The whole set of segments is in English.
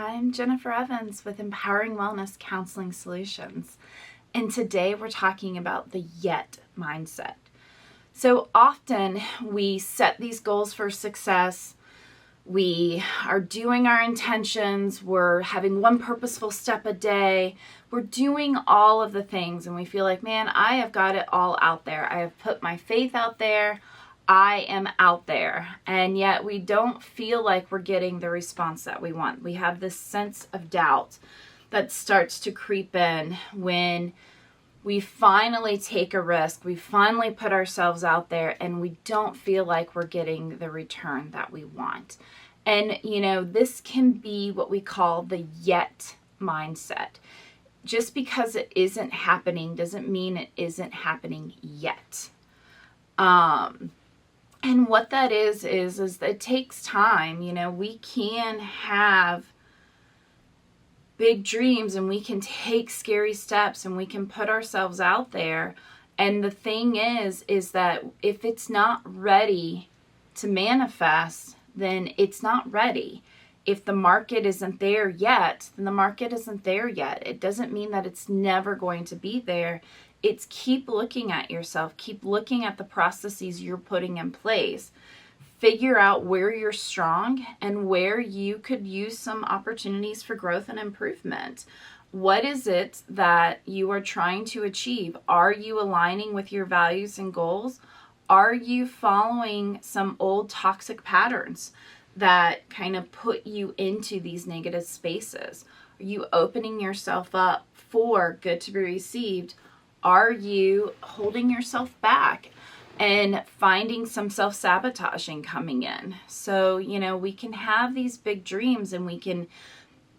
I'm Jennifer Evans with Empowering Wellness Counseling Solutions, and today we're talking about the yet mindset. So often we set these goals for success, we are doing our intentions, we're having one purposeful step a day, we're doing all of the things, and we feel like, man, I have got it all out there. I have put my faith out there. I am out there, and yet we don't feel like we're getting the response that we want. We have this sense of doubt that starts to creep in when we finally take a risk, we finally put ourselves out there, and we don't feel like we're getting the return that we want. And, this can be what we call the yet mindset. Just because it isn't happening doesn't mean it isn't happening yet. And what that is that it takes time. We can have big dreams and we can take scary steps and we can put ourselves out there. And the thing is that if it's not ready to manifest, then it's not ready. If the market isn't there yet, then the market isn't there yet. It doesn't mean that it's never going to be there. It's keep looking at yourself, keep looking at the processes you're putting in place. Figure out where you're strong and where you could use some opportunities for growth and improvement. What is it that you are trying to achieve? Are you aligning with your values and goals? Are you following some old toxic patterns that kind of put you into these negative spaces? Are you opening yourself up for good to be received? Are you holding yourself back and finding some self-sabotaging coming in? So, we can have these big dreams and we can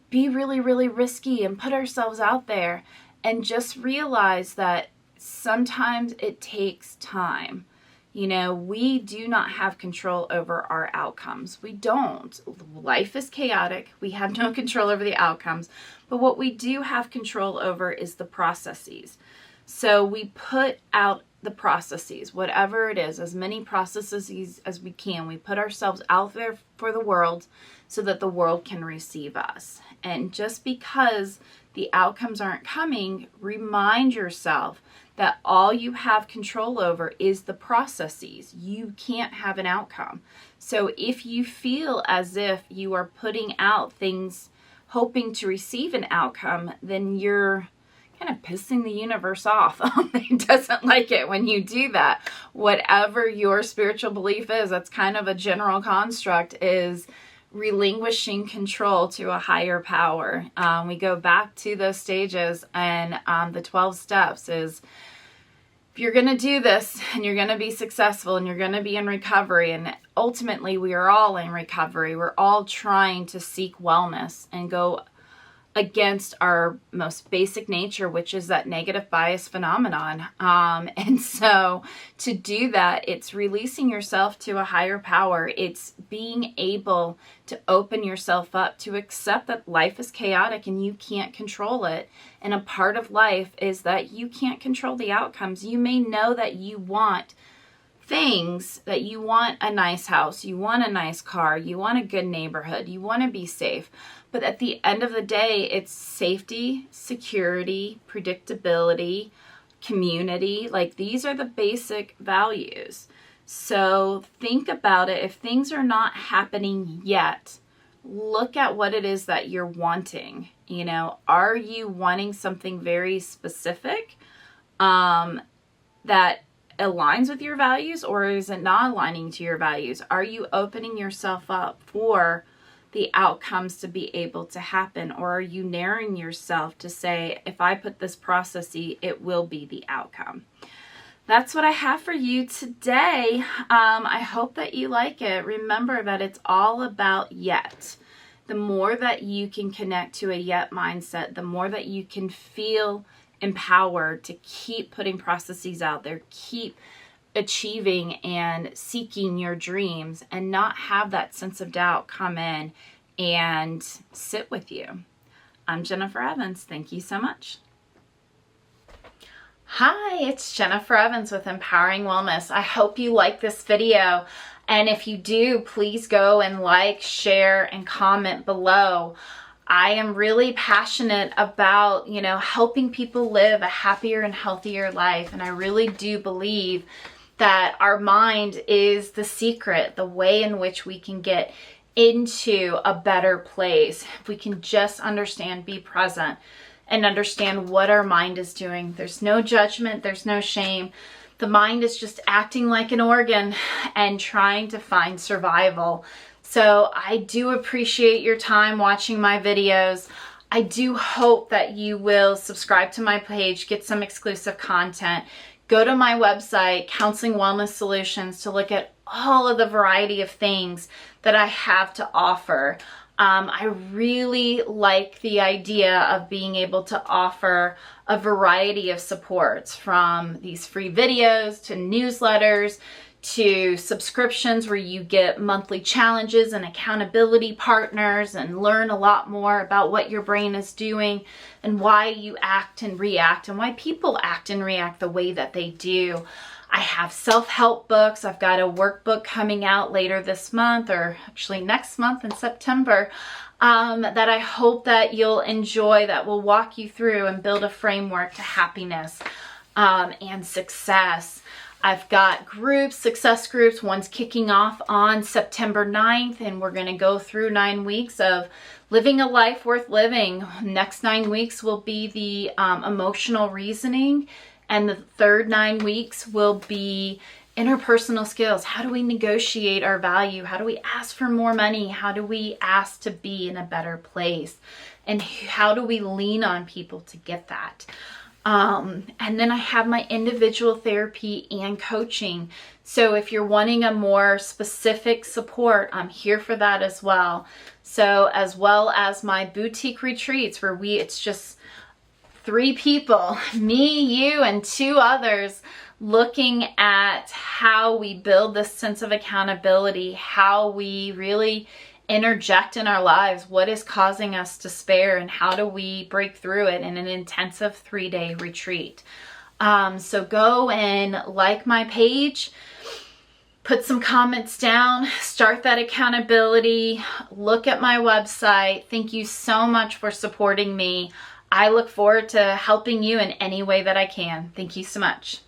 be really, really risky and put ourselves out there and just realize that sometimes it takes time. We do not have control over our outcomes. We don't. Life is chaotic. We have no control over the outcomes. But what we do have control over is the processes. So we put out the processes, whatever it is, as many processes as we can. We put ourselves out there for the world so that the world can receive us. And just because the outcomes aren't coming, remind yourself that all you have control over is the processes. You can't have an outcome. So if you feel as if you are putting out things hoping to receive an outcome, then you're kind of pissing the universe off. It doesn't like it when you do that. Whatever your spiritual belief is, that's kind of a general construct, is relinquishing control to a higher power. We go back to those stages, and the 12 steps is, if you're going to do this and you're going to be successful and you're going to be in recovery, and ultimately we are all in recovery, we're all trying to seek wellness and go against our most basic nature, which is that negative bias phenomenon. And so to do that, it's releasing yourself to a higher power. It's being able to open yourself up to accept that life is chaotic and you can't control it. And a part of life is that you can't control the outcomes. You may know that you want things, that you want a nice house, you want a nice car, you want a good neighborhood, you want to be safe. But at the end of the day, it's safety, security, predictability, community. Like, these are the basic values. So think about it. If things are not happening yet, look at what it is that you're wanting. Are you wanting something very specific that aligns with your values, or is it not aligning to your values? Are you opening yourself up for the outcomes to be able to happen, or are you narrowing yourself to say, if I put this processy, it will be the outcome? That's what I have for you today. I hope that you like it. Remember that it's all about yet. The more that you can connect to a yet mindset, the more that you can feel empowered to keep putting processes out there, keep achieving and seeking your dreams, and not have that sense of doubt come in and sit with you. I'm Jennifer Evans. Thank you so much. Hi, it's Jennifer Evans with Empowering Wellness. I hope you like this video. And if you do, please go and like, share, and comment below. I am really passionate about, helping people live a happier and healthier life. And I really do believe that our mind is the secret, the way in which we can get into a better place. If we can just understand, be present, and understand what our mind is doing. There's no judgment, there's no shame. The mind is just acting like an organ and trying to find survival. So I do appreciate your time watching my videos. I do hope that you will subscribe to my page, get some exclusive content. Go to my website, Counseling Wellness Solutions, to look at all of the variety of things that I have to offer. I really like the idea of being able to offer a variety of supports, from these free videos to newsletters to subscriptions where you get monthly challenges and accountability partners and learn a lot more about what your brain is doing and why you act and react and why people act and react the way that they do. I have self-help books. I've got a workbook coming out later this month, or actually next month in September, that I hope that you'll enjoy, that will walk you through and build a framework to happiness and success. I've got groups, success groups. One's kicking off on September 9th, and we're going to go through 9 weeks of living a life worth living. Next 9 weeks will be the emotional reasoning, and the third 9 weeks will be interpersonal skills. How do we negotiate our value? How do we ask for more money? How do we ask to be in a better place? And how do we lean on people to get that? And then I have my individual therapy and coaching. So if you're wanting a more specific support, I'm here for that as well. So as well as my boutique retreats where it's just 3 people, me, you, and 2 others, looking at how we build this sense of accountability, how we really interject in our lives, what is causing us despair, and how do we break through it in an intensive 3-day retreat. So go and like my page, put some comments down, start that accountability, look at my website. Thank you so much for supporting me. I look forward to helping you in any way that I can. Thank you so much.